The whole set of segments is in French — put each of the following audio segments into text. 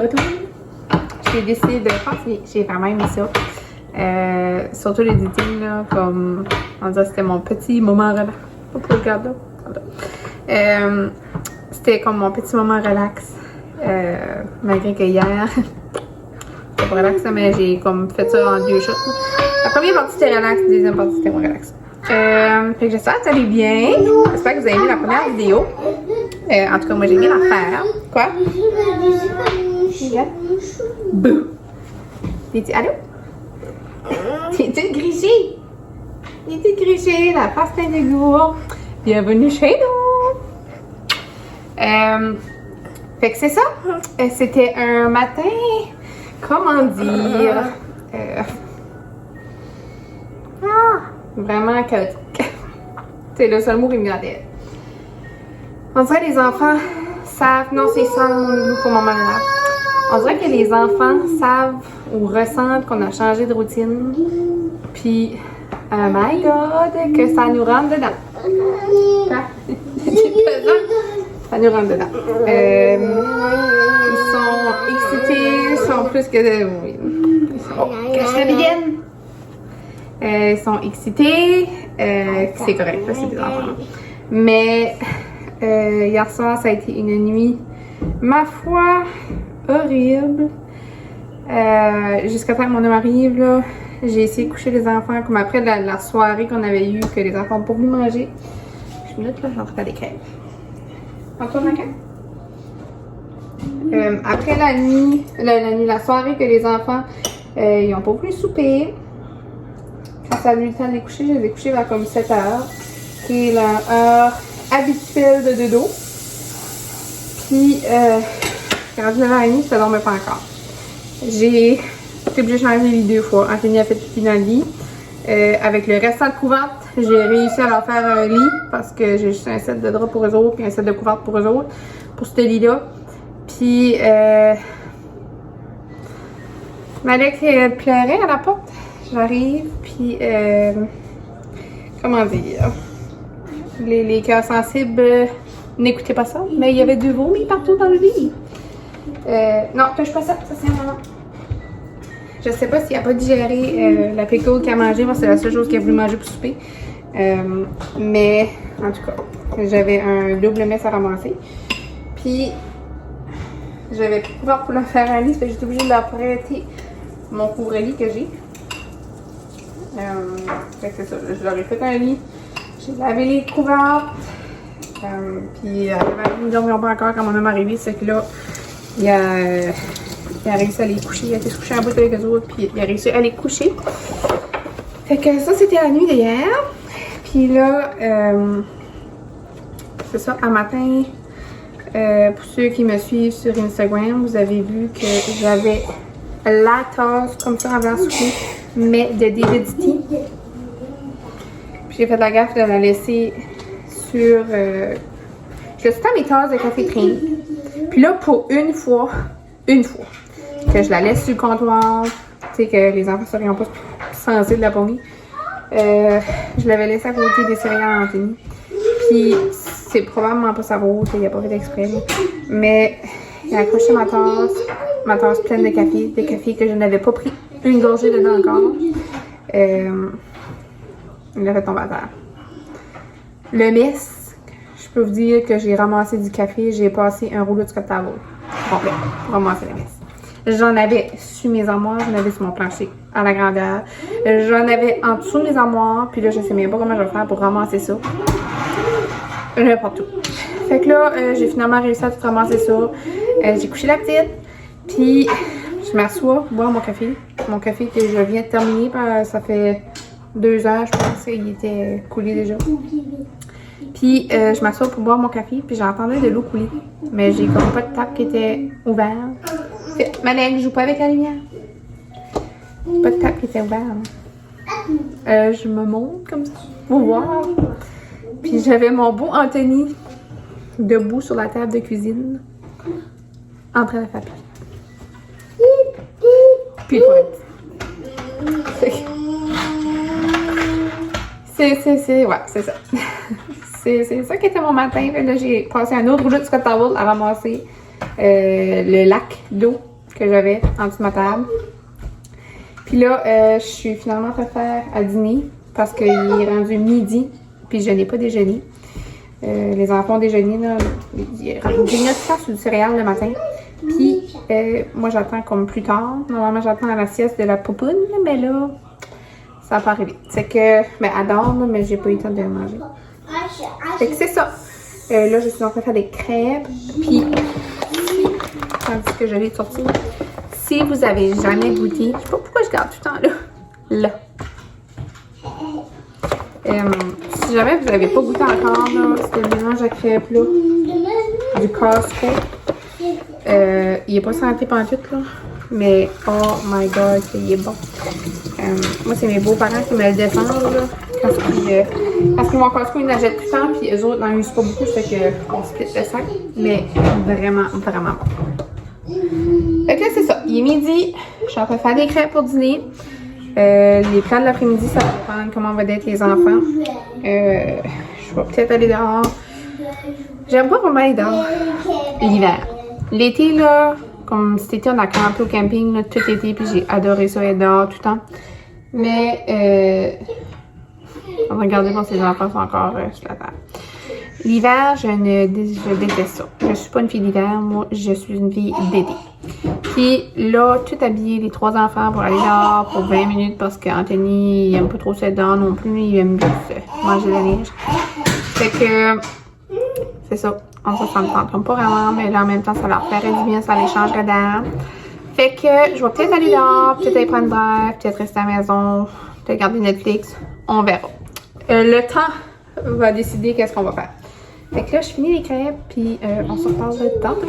retour. J'ai décidé de faire, j'ai vraiment aimé ça. Surtout l'editing, là, comme on dirait c'était mon petit moment relax. Pas pour le regarder là. C'était comme mon petit moment relax. Malgré que hier, c'était pas relax, mais j'ai comme fait ça en 2 shots. La première partie c'était relax, la deuxième partie c'était moins relax. Fait que j'espère que ça allait bien. J'espère que vous avez aimé la première vidéo. En tout cas, moi j'ai aimé la faire. Quoi? Bouh! T'es-tu, allô? T'es-tu griché? T'es-tu griché? La face pleine de goût. Bienvenue chez nous! Fait que c'est ça. C'était un matin, comment dire, vraiment chaotique. C'est le seul mot qui me vient à la tête. On dirait que les enfants savent, non c'est ça mon nouveau moment là. On dirait que les enfants savent ou ressentent qu'on a changé de routine. Puis, oh my god, que ça nous rentre dedans. Ça nous rentre dedans. Ils sont excités, ils sont plus que de. Oui. Oh, cache la bédaine. Ils sont excités. C'est correct, là, c'est des enfants. Mais hier soir, ça a été une nuit, ma foi, horrible. Jusqu'à temps que mon homme arrive, là, j'ai essayé de coucher les enfants, comme après la soirée qu'on avait eue, que les enfants n'ont pas voulu manger. Je me note là, je suis en train de faire des crêpes. Encore ma crêpe? Après la soirée que les enfants, ils n'ont pas voulu souper. Quand ça a eu le temps de les coucher, je les ai couchés vers comme 7 heures, qui est l'heure habituelle de dodo. Puis, rendu 9h30, ça ne dormait pas encore. J'ai été obligée de changer les lits 2 fois. Anthony a fait pipi dans le lit. Avec le restant de couvertes, j'ai réussi à leur faire un lit parce que j'ai juste un set de draps pour eux autres et un set de couvertes pour eux autres, pour ce lit-là. Puis, Malek pleurait à la porte. J'arrive, puis, comment dire, les cœurs sensibles n'écoutaient pas ça, mais il y avait du vomi partout dans le lit. Non, touche pas ça, ça c'est un moment. Je sais pas s'il a pas digéré la pickle qu'il a mangé, moi c'est la seule chose qu'il a voulu manger pour souper. Mais, en tout cas, j'avais un double mess à ramasser. Puis, j'avais plus de pouvoir pour le faire un lit, fait que j'étais obligée de leur prêter mon couvre-lit que j'ai. Fait que c'est ça, je leur ai fait un lit, j'ai lavé les couvertes, puis ils ne dormiront pas encore quand mon homme est arrivé, c'est que là, il a réussi à les coucher, il a été se coucher en bout avec eux autres, puis il a réussi à les coucher. Fait que ça, c'était la nuit d'hier, puis là, c'est ça, un matin, pour ceux qui me suivent sur Instagram, vous avez vu que j'avais la tasse comme ça avant souper, mais de David's Tea. Puis j'ai fait la gaffe de la laisser sur. Je laisse tout mes tasses de café crème. Puis là, pour une fois, que je la laisse sur le comptoir, tu sais, que les enfants ne seraient pas censés de la pommer, je l'avais laissé à côté des céréales Anthony. Puis c'est probablement pas sa faute, il a pas fait exprès. Mais il a accroché ma tasse pleine de café, des cafés que je n'avais pas pris une gorgée dedans encore. Il a fait tomber à terre. Le mess, je peux vous dire que j'ai ramassé du café, j'ai passé un rouleau de Scott Towel complet pour ramasser le mess. J'en avais sur mes armoires, j'en avais sur mon plancher à la grandeur. J'en avais en dessous de mes armoires, puis là je sais même pas comment je vais faire pour ramasser ça. N'importe où. Fait que là, j'ai finalement réussi à tout ramasser ça. J'ai couché la petite, puis je m'assois, boire mon café. Mon café que je viens de terminer, ça fait 2 heures, je pense qu'il était coulé déjà. Puis je m'assois pour boire mon café, puis j'entendais de l'eau couler. Mais j'ai comme pas de tap qui était ouvert. Malek, je joue pas avec la lumière. Pas de tap qui était ouvert. Je me monte comme ça pour voir. Puis j'avais mon beau Anthony debout sur la table de cuisine en train de faire pipi. Puis ouais, c'est ça. c'est ça qui était mon matin. Là, j'ai passé un autre rouleau de Scott Towel à ramasser le lac d'eau que j'avais en dessous de ma table. Puis là, je suis finalement fait faire à dîner parce qu'il est rendu midi, puis je n'ai pas déjeuné. Les enfants ont déjeuné, là, ils grignotent tout sur du céréal le matin. Puis moi, j'attends comme plus tard. Normalement, j'attends à la sieste de la poupoune, mais là, ça va pas arriver. C'est que, ben, elle dort, mais j'ai pas eu le temps de manger. Fait que c'est ça. Là, je suis en train de faire des crêpes, puis tandis que je l'ai sorti. Si vous avez jamais goûté, je sais pas pourquoi je garde tout le temps là. Si jamais vous n'avez pas goûté encore, là, c'est le mélange à crêpes là, du Costco. Il est pas santé pantoute, là, mais oh my god, il est bon. Moi, c'est mes beaux-parents qui me le défendent, là, parce que mon Costco, ils n'achètent plus tant, puis eux autres n'en usent pas beaucoup, c'est qu'on split le sac, mais vraiment, vraiment bon. Fait que là, c'est ça. Il est midi. Je suis en train de faire des crêpes pour dîner. Les plans de l'après-midi, ça va dépendre comment on va être les enfants. Je vais peut-être aller dehors. J'aime pas vraiment aller dehors l'hiver. L'été, là, comme cet été, on a campé au camping là, tout l'été, puis j'ai adoré ça, être dehors tout le temps. Mais, on va regarder quand ces enfants sont encore sur la table. L'hiver, je déteste ça. Je suis pas une fille d'hiver, moi, je suis une fille d'été. Puis là, tout habiller les 3 enfants pour aller dehors pour 20 minutes parce qu'Anthony, il aime pas trop ça dehors non plus, il aime juste manger la neige. Fait que, c'est ça. Ça me tente pas vraiment, mais là, en même temps, ça leur ferait du bien, ça les changerait d'air. Fait que, je vais peut-être aller dehors, peut-être aller prendre l'air, peut-être rester à la maison, peut-être regarder Netflix. On verra. Le temps va décider qu'est-ce qu'on va faire. Fait que là, je finis les crêpes, puis on se reparle tantôt.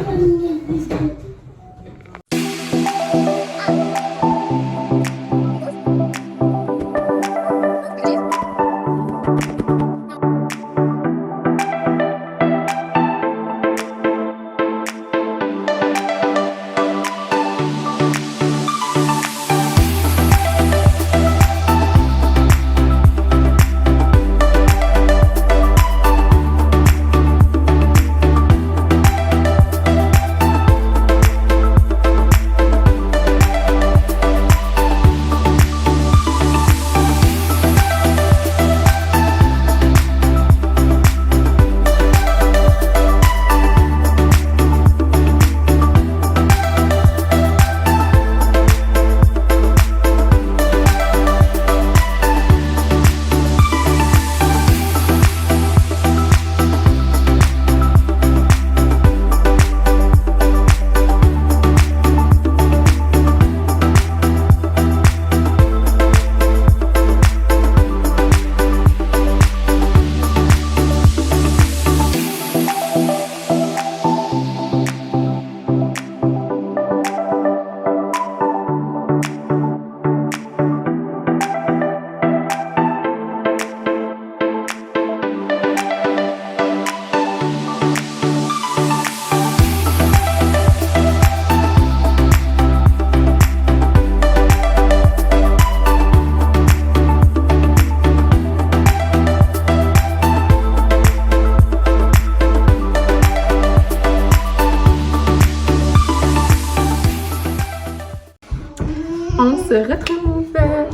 On se retrouve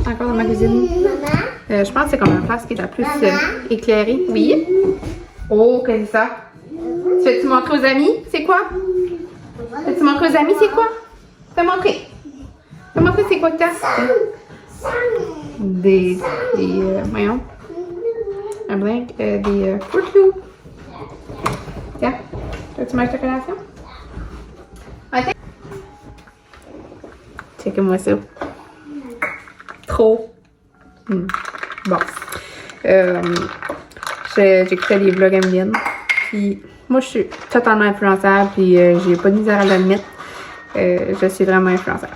encore dans ma cuisine. Je pense que c'est comme une place qui est la plus éclairée. Oui. Oh, qu'est-ce que c'est ça? Tu veux-tu montrer aux amis? C'est quoi? Veux-tu montrer aux amis c'est quoi? Fais montrer. Fais montrer c'est quoi que t'as? Voyons. Un blanc, des Fruit Loops. Tiens. Tu manges ta collation? Ok. Check-moi ça. Trop. Bon. J'écoutais des vlogs indiennes. Puis moi, je suis totalement influençable. Puis j'ai pas de misère à l'admettre. Je suis vraiment influençable.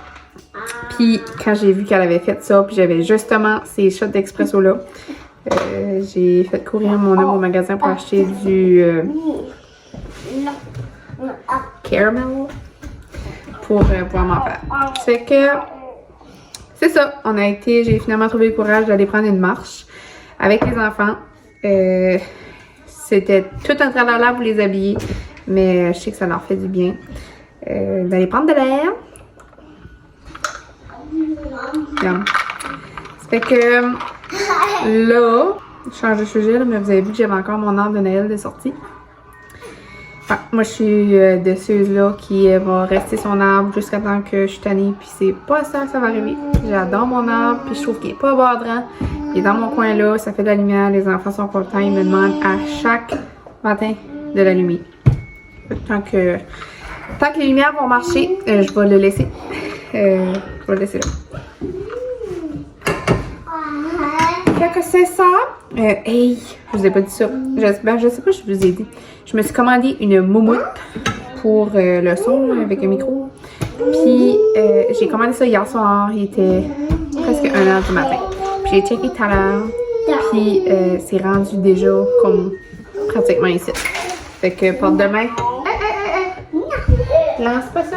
Puis quand j'ai vu qu'elle avait fait ça, puis j'avais justement ces shots d'expresso-là, j'ai fait courir mon homme au magasin pour acheter du caramel pour pouvoir m'en faire. Fait que c'est ça, j'ai finalement trouvé le courage d'aller prendre une marche avec les enfants. C'était tout un travers là pour les habiller, mais je sais que ça leur fait du bien d'aller prendre de l'air. Yum. Ça fait que là, je change de sujet, là, mais vous avez vu que j'avais encore mon arbre de Noël de sortie. Enfin, moi, je suis de ceux-là qui va rester son arbre jusqu'à temps que je suis tannée, puis c'est pas ça que ça va arriver. J'adore mon arbre, puis je trouve qu'il est pas badrant. Il est dans mon coin là, ça fait de la lumière, les enfants sont contents, ils me demandent à chaque matin de l'allumer. Tant que les lumières vont marcher, je vais le laisser. Je vais le laisser là. Fait que c'est ça. Hey, je vous ai pas dit ça. Je sais pas si je vous ai dit. Je me suis commandé une moumoute pour le son avec un micro. Puis j'ai commandé ça hier soir. Il était presque 1h du matin. Puis j'ai checké tout à l'heure. Puis c'est rendu déjà comme pratiquement ici. Fait que pour demain. Lance pas ça.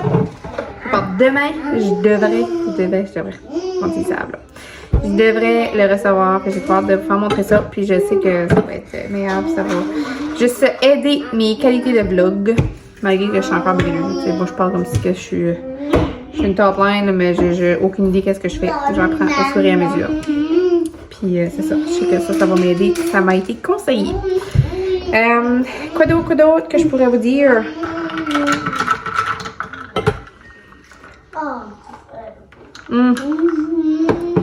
Pour demain, je devrais. On dit ça là. Je devrais le recevoir, puis j'ai hâte de vous faire montrer ça, puis je sais que ça va être meilleur, puis ça va juste aider mes qualités de vlog, malgré que je suis encore brûlée. Moi, je parle comme si que je suis une top line, mais j'ai aucune idée qu'est-ce que je fais. J'apprends au fur et à mesure. Puis c'est ça, je sais que ça va m'aider, ça m'a été conseillé. Quoi d'autre que je pourrais vous dire?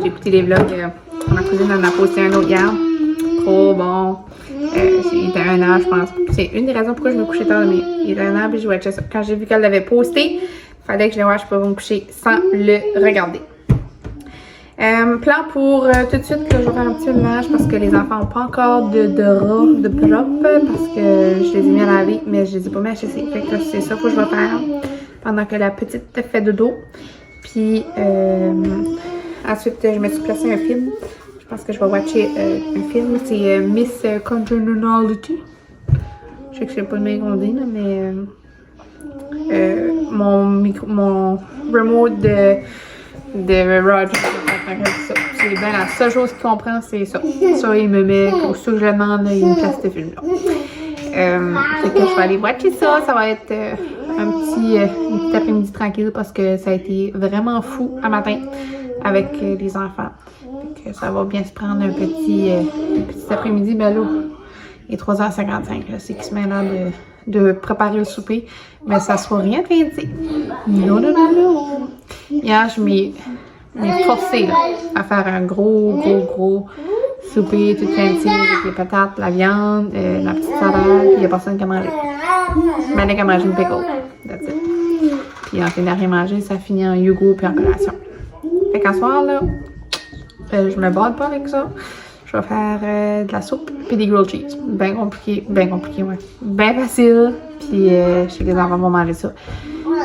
J'ai écouté les vlogs. Ma cousine en a posté un autre hier. Trop bon. Il était 1h, je pense. C'est une des raisons pourquoi je me couchais tard. Mais il était 1h puis je watchais ça. Quand j'ai vu qu'elle l'avait posté, il fallait que je le watch pour me coucher sans le regarder. Plan pour tout de suite, là, je vais faire un petit ménage parce que les enfants n'ont pas encore de draps de propre parce que je les ai mis à laver, mais je les ai pas mis à chasser. Fait que c'est ça que je vais faire pendant que la petite fait dodo. Puis ensuite, je me suis placé un film. Je pense que je vais watcher un film. C'est Miss Congeniality. Je sais que c'est pas le meilleur qu'on dit, là, mais mon remote de Roger, c'est bien la seule chose qu'il comprend, c'est ça. Ça, il me met, pour ceux que je demande, il me place ce film-là. Fait que je vais aller watcher ça. Ça va être un petit après-midi tranquille parce que ça a été vraiment fou un matin avec les enfants. Fait que ça va bien se prendre un petit après-midi. Ben là, il est 3h55. C'est qu'il se met là de préparer le souper. Mais ça soit rien de fancy. Non. Hier, je m'ai forcée là, à faire un gros souper tout fancy avec les patates, la viande, la petite salade, puis il n'y a personne qui a mangé. Maintenant qu'à manger une pickle. That's it. Puis en fait, n'a rien mangé, ça finit en yogourt puis en collation. Fait qu'en soir, là, je me bade pas avec ça. Je vais faire de la soupe puis des grilled cheese. Bien compliqué, ouais. Bien facile. Puis je sais que les enfants vont manger ça.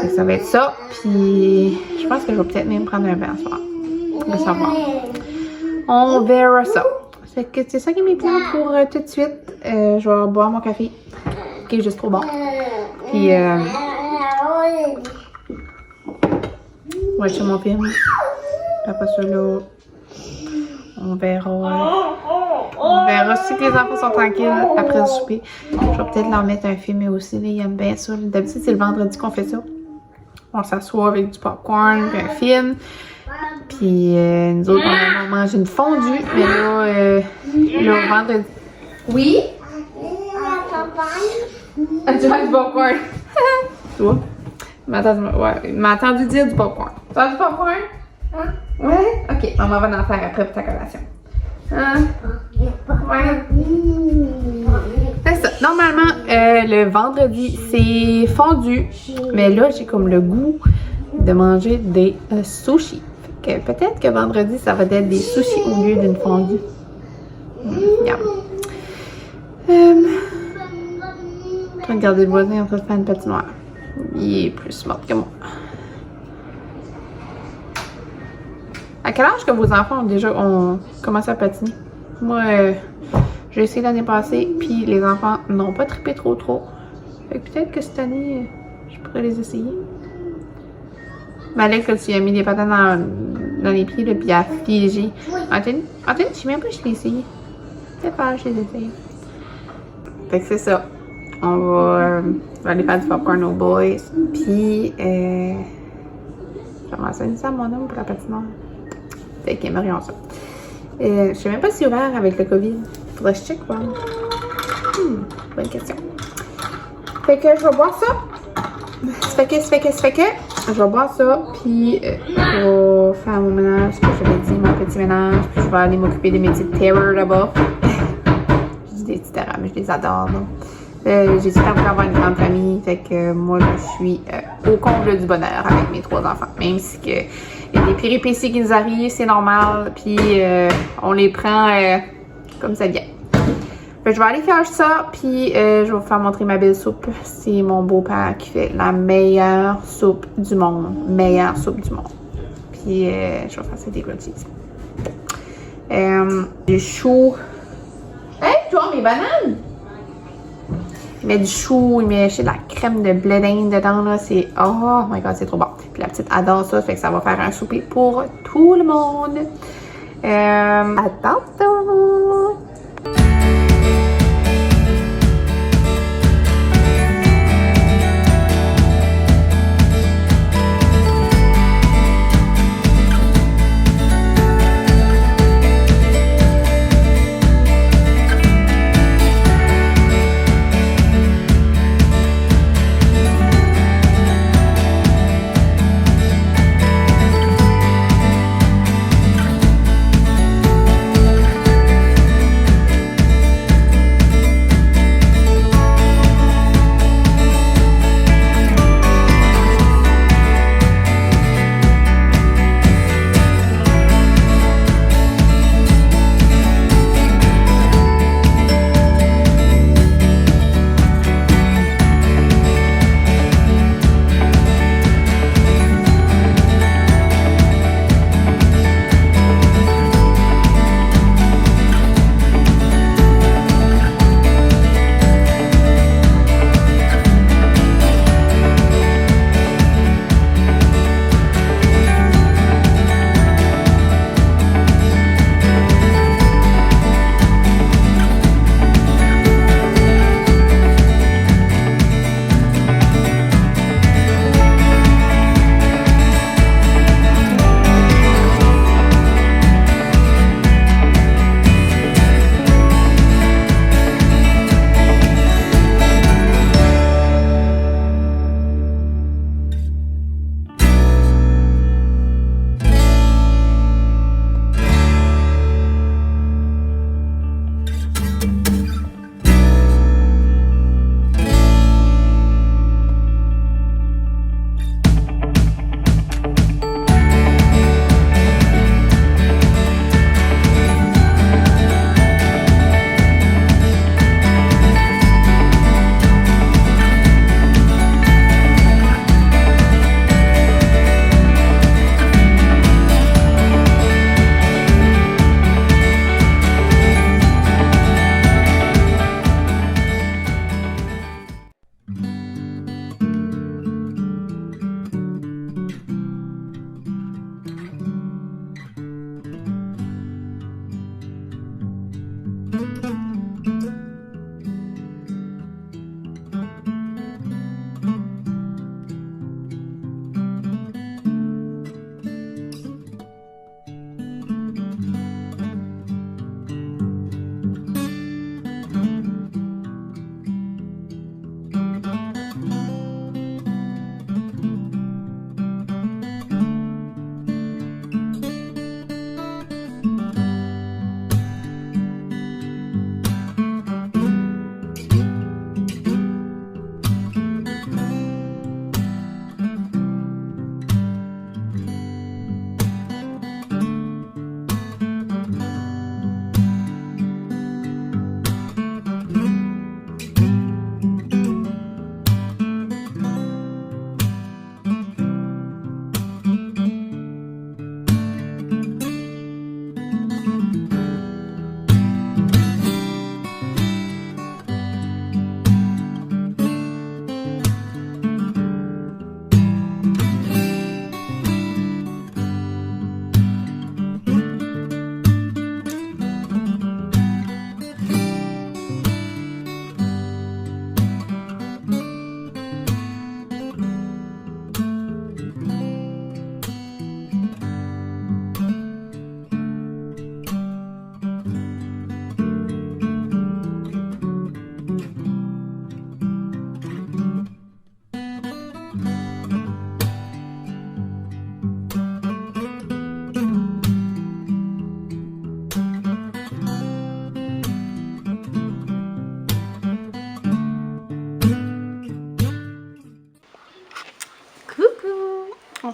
Fait que ça va être ça. Puis je pense que je vais peut-être même prendre un bain ce soir. On va savoir. On verra ça. Fait que c'est ça qui est mes plans pour tout de suite. Je vais boire mon café, qui est juste trop bon. Puis, ouais, c'est mon film. Après ça, là, on verra si les enfants sont tranquilles après le souper. Je vais peut-être leur mettre un film aussi. Là, ils aiment bien ça. D'habitude, c'est le vendredi qu'on fait ça. On s'assoit avec du popcorn, puis un film. Puis nous autres, on mange une fondue. Mais là, le vendredi. Oui? Tu as du popcorn. Toi? Il m'a entendu dire du popcorn. Tu as du popcorn? Hein? Ouais? Ok, on va en faire après pour ta collation. Hein? Ouais. C'est ça. Normalement, le vendredi, c'est fondu. Mais là, j'ai comme le goût de manger des sushis. Fait que peut-être que vendredi, ça va être des sushis au lieu d'une fondue. Regardez le voisin en train de faire une patinoire. Il est plus smart que moi. À quel âge que vos enfants ont commencé à patiner? Moi, j'ai essayé l'année passée, puis les enfants n'ont pas trippé trop. Fait que peut-être que cette année, je pourrais les essayer. Malek, tu as mis des patates dans les pieds, là, puis elle a figé. Anthony, je sais même pas si je l'ai essayé. C'est pas, je l'ai essayé. Fait que c'est ça. On va aller faire du popcorn aux boys. Puis, j'aimerais ça une ça mon homme pour la patinoire. Fait qu'ils aimerions ça. Je sais même pas si c'est ouvert avec le COVID. Faudrait que je check, quoi. Bonne question. Fait que je vais boire ça. Ça fait que je vais boire ça, puis je vais faire mon ménage, ce que j'avais dit, mon petit ménage, puis je vais aller m'occuper de mes petites terrors là-bas. Je dis des petites terrors, mais je les adore, là. J'ai du temps pour avoir une grande famille, fait que moi, je suis au comble du bonheur avec mes 3 enfants. Même si il y a des péripéties qui nous arrivent, c'est normal, puis on les prend comme ça vient. Fait que je vais aller faire ça, puis je vais vous faire montrer ma belle soupe. C'est mon beau-père qui fait la meilleure soupe du monde. Meilleure soupe du monde. Puis je vais faire ça des grilled cheese. Du chou. Hey, toi, mes bananes! Il met du chou, il met de la crème de blé d'Inde dedans, là. C'est, oh my god, c'est trop bon. Puis la petite adore ça, fait que ça va faire un souper pour tout le monde. À tantôt!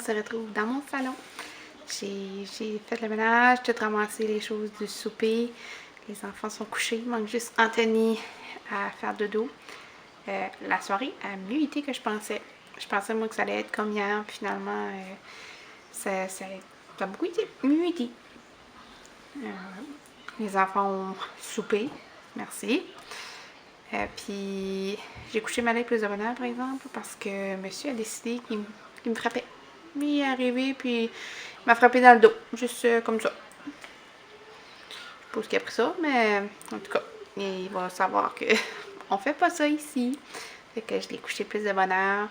se retrouve dans mon salon. J'ai fait le ménage, tout ramassé les choses du souper. Les enfants sont couchés, il manque juste Anthony à faire dodo. La soirée a mieux été que je pensais. Je pensais, moi, que ça allait être comme hier, puis finalement, ça a beaucoup été mieux été. Les enfants ont soupé, merci. Puis j'ai couché ma avec plus de bonheur, par exemple, parce que monsieur a décidé qu'il me frappait. Il est arrivé, puis il m'a frappé dans le dos, juste comme ça. Je sais pas ce qu'il a pris ça, mais en tout cas, il va savoir que on fait pas ça ici. Fait que je l'ai couché plus de bonheur.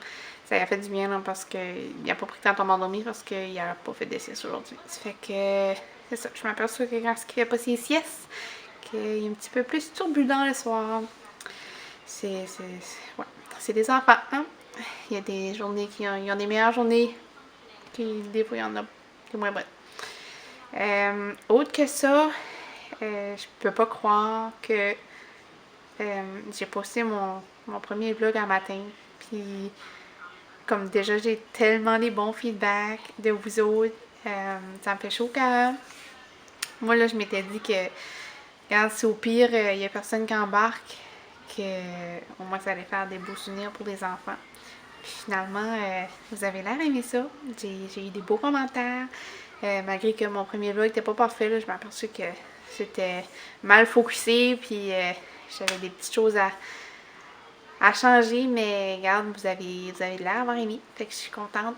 Ça lui a fait du bien, là, parce qu'il n'a pas pris tant à m'endormir, parce qu'il n'a pas fait de sieste aujourd'hui. Ça fait que c'est ça. Je m'aperçois que quand il fait pas ses siestes, qu'il est un petit peu plus turbulent le soir. C'est des enfants, hein? Il y a des journées qui ont des meilleures journées, puis des fois, il y en a des moins bonnes. Autre que ça, je peux pas croire que j'ai posté mon premier vlog un matin, puis comme déjà j'ai tellement des bons feedbacks de vous autres, ça me fait chaud au cœur. Moi là, je m'étais dit que, regarde, si au pire, il y a personne qui embarque, au moins ça allait faire des beaux souvenirs pour les enfants. Puis finalement, vous avez l'air aimé ça. J'ai eu des beaux commentaires. Malgré que mon premier vlog n'était pas parfait, là, je m'aperçus que c'était mal focusé, puis j'avais des petites choses à changer, mais regarde, vous avez l'air d'avoir aimé. Fait que je suis contente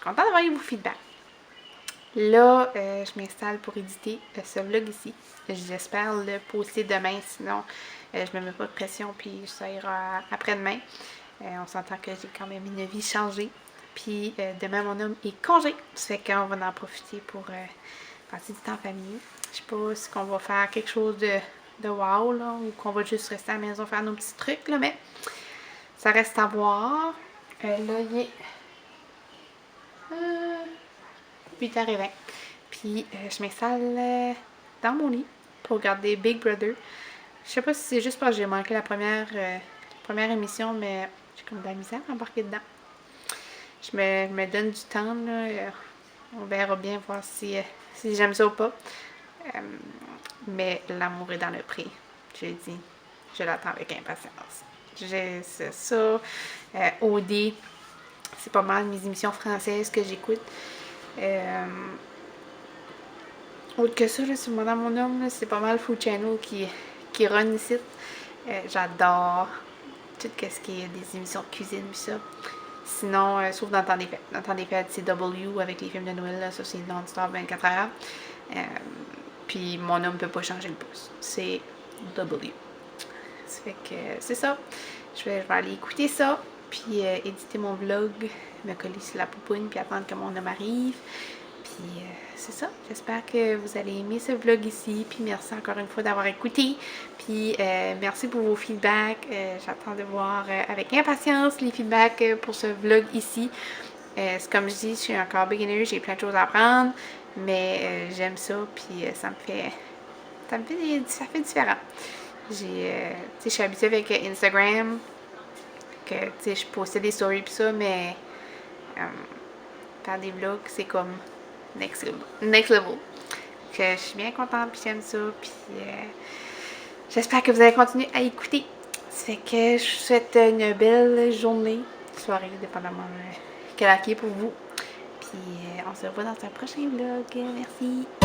d'avoir eu vos feedbacks. Là, je m'installe pour éditer ce vlog ici. J'espère le poster demain, sinon je me mets pas de pression, puis ça ira après-demain. On s'entend que j'ai quand même une vie changée. Puis demain, mon homme est congé. Ça fait qu'on va en profiter pour passer du temps en famille. Je sais pas si on va faire quelque chose de wow, là, ou qu'on va juste rester à la maison faire nos petits trucs, là, mais ça reste à voir. Là, il est 8h20. Puis je m'installe dans mon lit pour regarder Big Brother. Je sais pas si c'est juste parce que j'ai manqué la première émission, mais j'ai comme de la misère à embarquer dedans. Je me donne du temps, là. On verra bien voir si j'aime ça ou pas. Mais l'amour est dans le prix. Je le dis, je l'attends avec impatience. C'est ça. OD, c'est pas mal mes émissions françaises que j'écoute. Autre que ça, là, sur Madame Mon Homme, c'est pas mal Food Channel qui run ici. J'adore tout ce qui est des émissions de cuisine, puis ça. Sinon, sauf dans le temps des fêtes. Dans le temps des fêtes, c'est W avec les films de Noël, là, ça c'est non-stop 24 heures. Puis mon homme peut pas changer le pouce. C'est W. Ça fait que c'est ça. Je vais aller écouter ça, puis éditer mon vlog, me coller sur la poupoune, puis attendre que mon homme arrive. Puis c'est ça. J'espère que vous allez aimer ce vlog ici. Puis merci encore une fois d'avoir écouté. Puis merci pour vos feedbacks. J'attends de voir avec impatience les feedbacks pour ce vlog ici. Comme je dis, je suis encore beginner, j'ai plein de choses à apprendre. Mais j'aime ça. Puis ça fait différent. Je suis habituée avec Instagram. Que je postais des stories puis ça, mais faire des vlogs, c'est comme next level. Que je suis bien contente, puis j'aime ça, puis j'espère que vous allez continuer à écouter. Ça fait que je vous souhaite une belle journée, soirée, dépendamment quelle heure qui est pour vous. Puis on se revoit dans un prochain vlog. Merci!